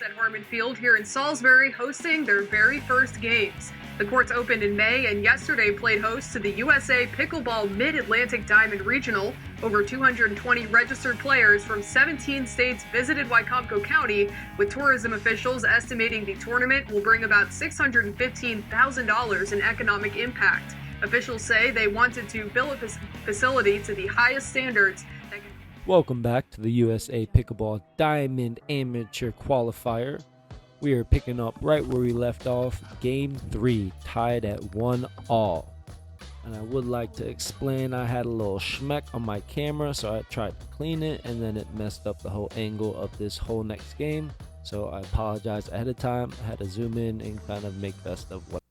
at Harmon Field here in Salisbury, hosting their very first games. The courts opened in May and yesterday played host to the USA Pickleball Mid-Atlantic Diamond Regional. Over 220 registered players from 17 states visited Wycomico County, with tourism officials estimating the tournament will bring about $615,000 in economic impact. Officials say they wanted to build a facility to the highest standards. Welcome back to the USA Pickleball Diamond Amateur Qualifier. We are picking up right where we left off, Game 3, tied at 1-all. And I would like to explain, I had a little schmeck on my camera, so I tried to clean it, and then it messed up the whole angle of this whole next game. So I apologize ahead of time. I had to zoom in and kind of make best of what.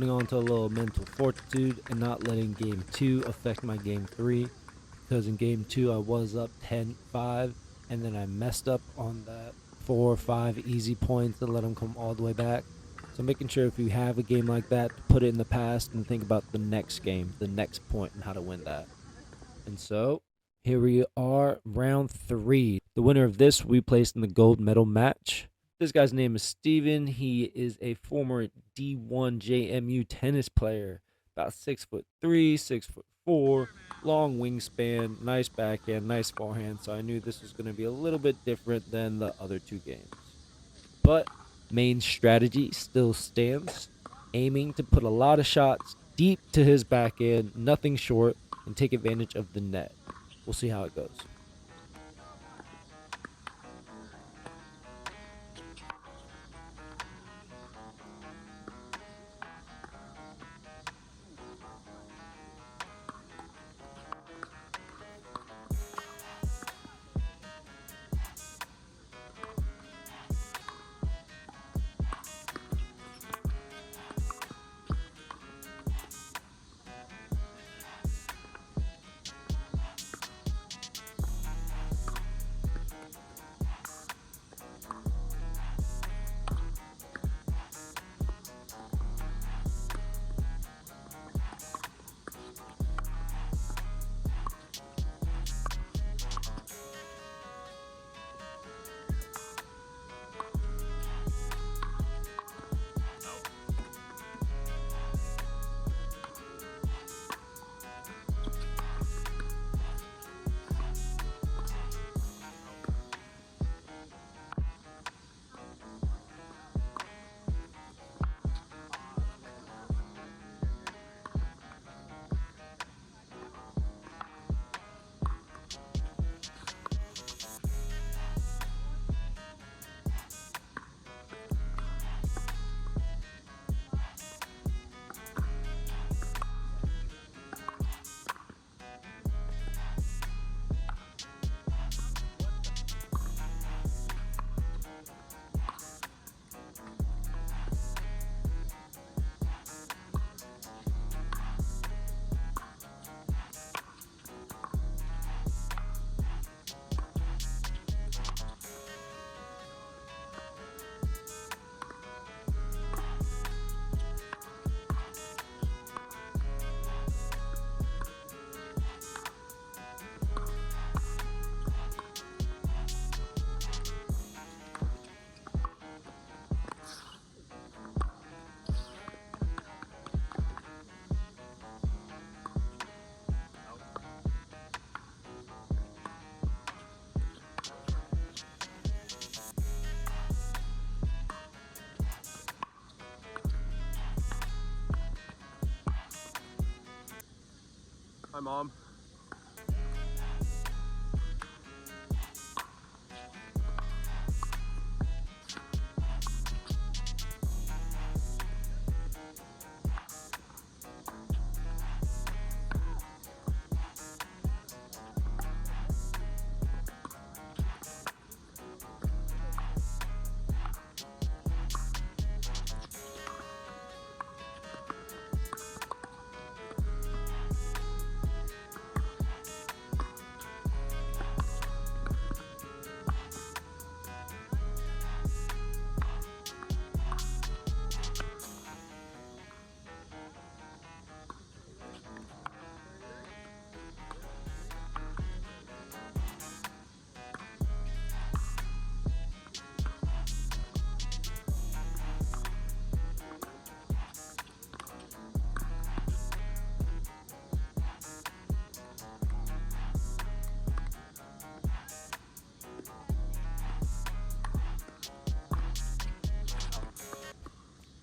holding on to a little mental fortitude and not letting game 2 affect my game 3, because in game 2 I was up 10-5, and then I messed up on that 4 or 5 easy points that let them come all the way back. So making sure if you have a game like that, to put it in the past and think about the next game, the next point, and how to win that. And so here we are, round 3. The winner of this we placed in the gold medal match. This guy's name is Steven. He is a former D1 JMU tennis player, about 6'3", 6'4", long wingspan, nice backhand, nice forehand. So I knew this was going to be a little bit different than the other 2 games. But main strategy still stands, aiming to put a lot of shots deep to his backhand, nothing short, and take advantage of the net. We'll see how it goes. Hi, Mom.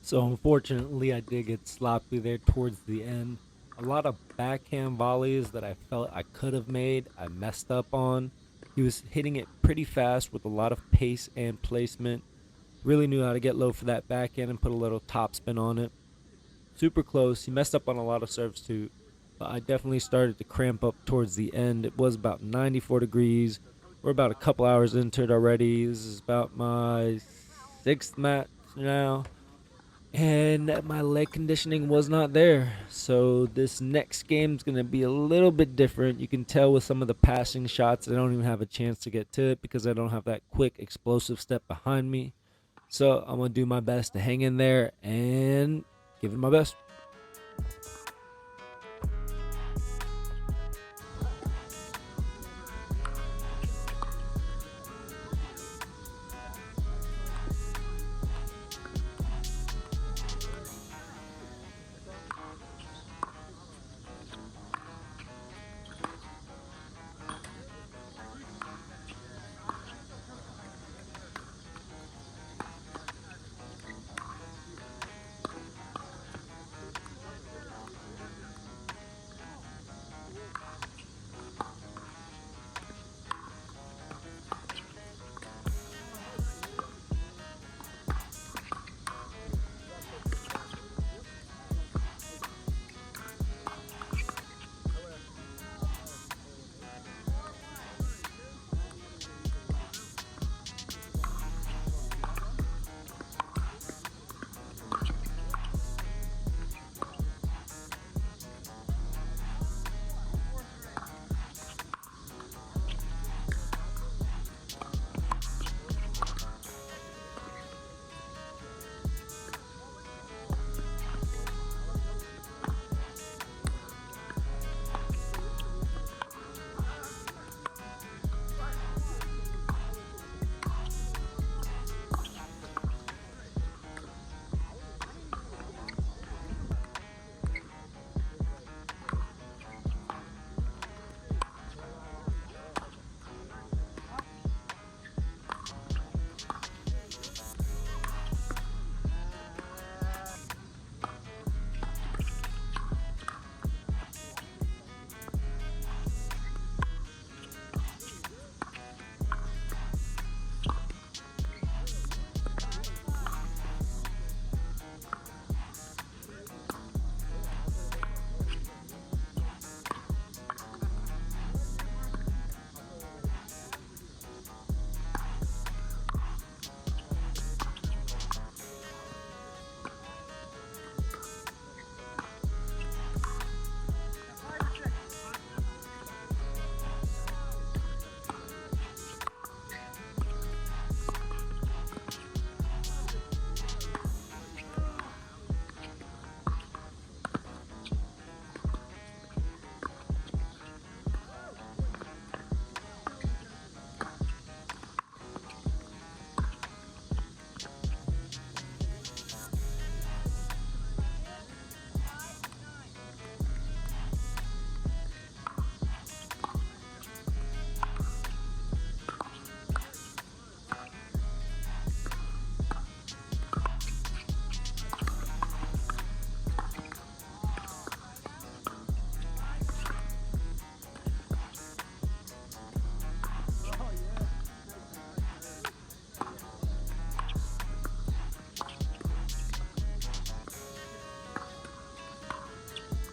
So unfortunately, I did get sloppy there towards the end. A lot of backhand volleys that I felt I could have made, I messed up on. He was hitting it pretty fast with a lot of pace and placement. Really knew how to get low for that backhand and put a little topspin on it. Super close. He messed up on a lot of serves too. But I definitely started to cramp up towards the end. It was about 94 degrees. We're about a couple hours into it already. This is about my 6th match now. and my leg conditioning was not there. So this next game is going to be a little bit different. You can tell with some of the passing shots, I don't even have a chance to get to it because I don't have that quick explosive step behind me. So I'm going to do my best to hang in there and give it my best.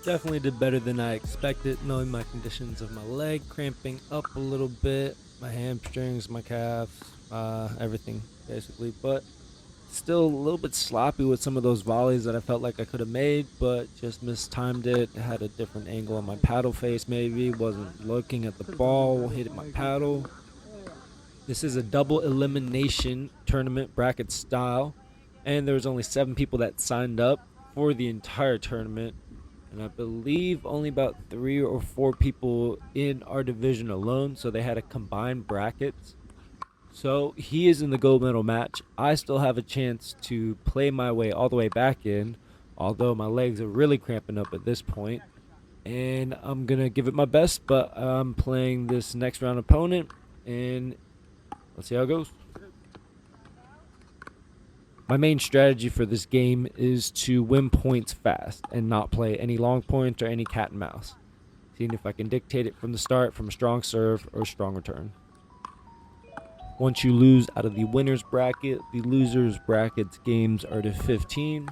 Definitely did better than I expected, knowing my conditions of my leg cramping up a little bit, my hamstrings, my calves, everything basically. But still a little bit sloppy with some of those volleys that I felt like I could have made, but just mistimed it. Had a different angle on my paddle face, maybe wasn't looking at the ball, hit my paddle. This is a double elimination tournament bracket style, and there was only 7 people that signed up for the entire tournament. And I believe only about 3 or 4 people in our division alone, so they had a combined brackets. So he is in the gold medal match. I still have a chance to play my way all the way back in, although my legs are really cramping up at this point. And I'm going to give it my best, but I'm playing this next round opponent, and let's see how it goes. My main strategy for this game is to win points fast and not play any long points or any cat and mouse. Seeing if I can dictate it from the start from a strong serve or a strong return. Once you lose out of the winner's bracket, the loser's bracket's games are to 15.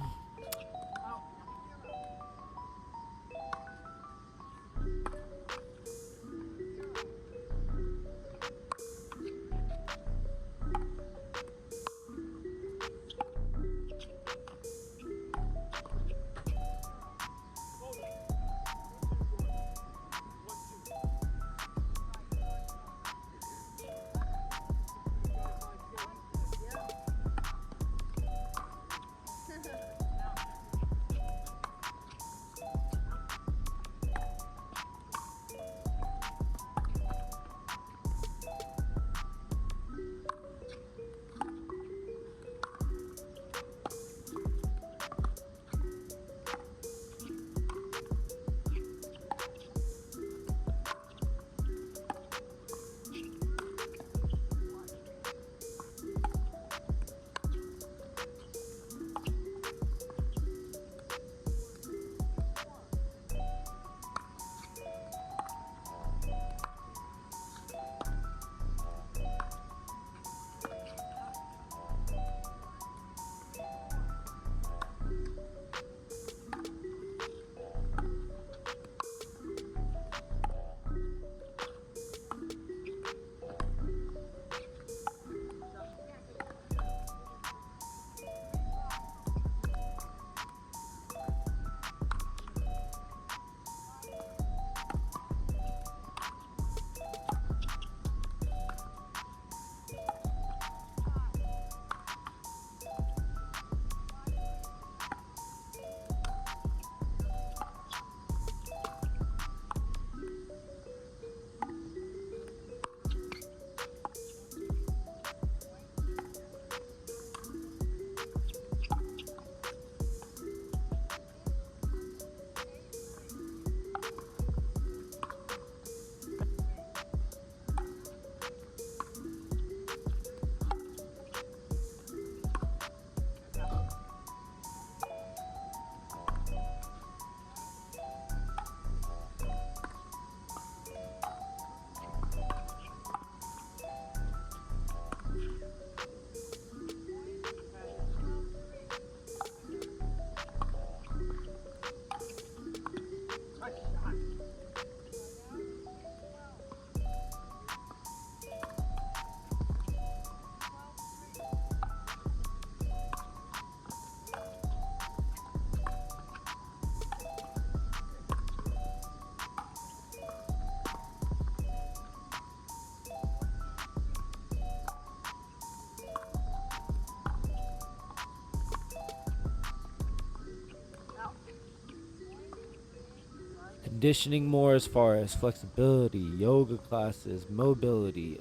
conditioning more as far as flexibility, yoga classes, mobility,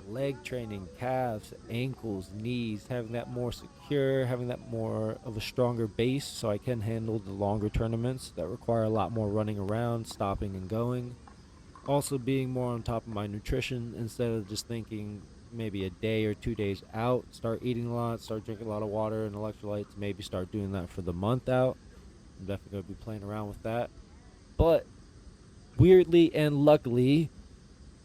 leg training, calves, ankles, knees, having that more secure, having that more of a stronger base so I can handle the longer tournaments that require a lot more running around, stopping and going. Also being more on top of my nutrition instead of just thinking maybe a day or 2 days out, start eating a lot, start drinking a lot of water and electrolytes, maybe start doing that for the month out. I'm definitely going to be playing around with that. But weirdly and luckily,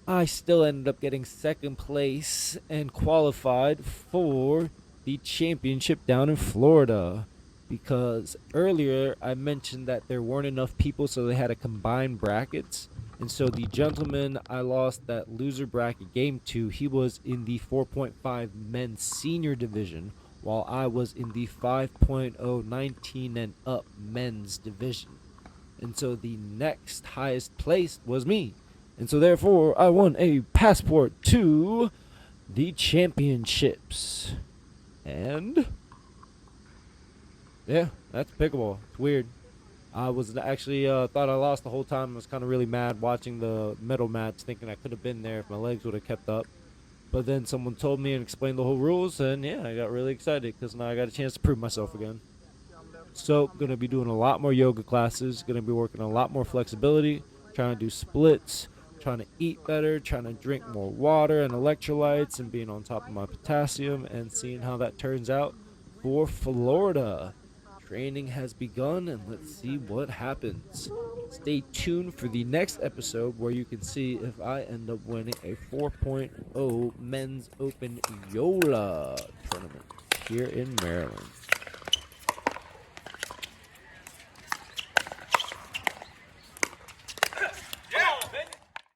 I still ended up getting second place and qualified for the championship down in Florida. Because earlier I mentioned that there weren't enough people, so they had to combine brackets. And so the gentleman I lost that loser bracket game to, he was in the 4.5 men's senior division, while I was in the 5.0 19 and up men's division. And so the next highest place was me. And so therefore, I won a passport to the championships. And yeah, that's pickleball. It's weird. I was actually thought I lost the whole time. I was kind of really mad watching the medal match, thinking I could have been there if my legs would have kept up. But then someone told me and explained the whole rules, and yeah, I got really excited because now I got a chance to prove myself again. So, going to be doing a lot more yoga classes, going to be working on a lot more flexibility, trying to do splits, trying to eat better, trying to drink more water and electrolytes, and being on top of my potassium, and seeing how that turns out for Florida. Training has begun, and let's see what happens. Stay tuned for the next episode where you can see if I end up winning a 4.0 Men's Open Yola tournament here in Maryland.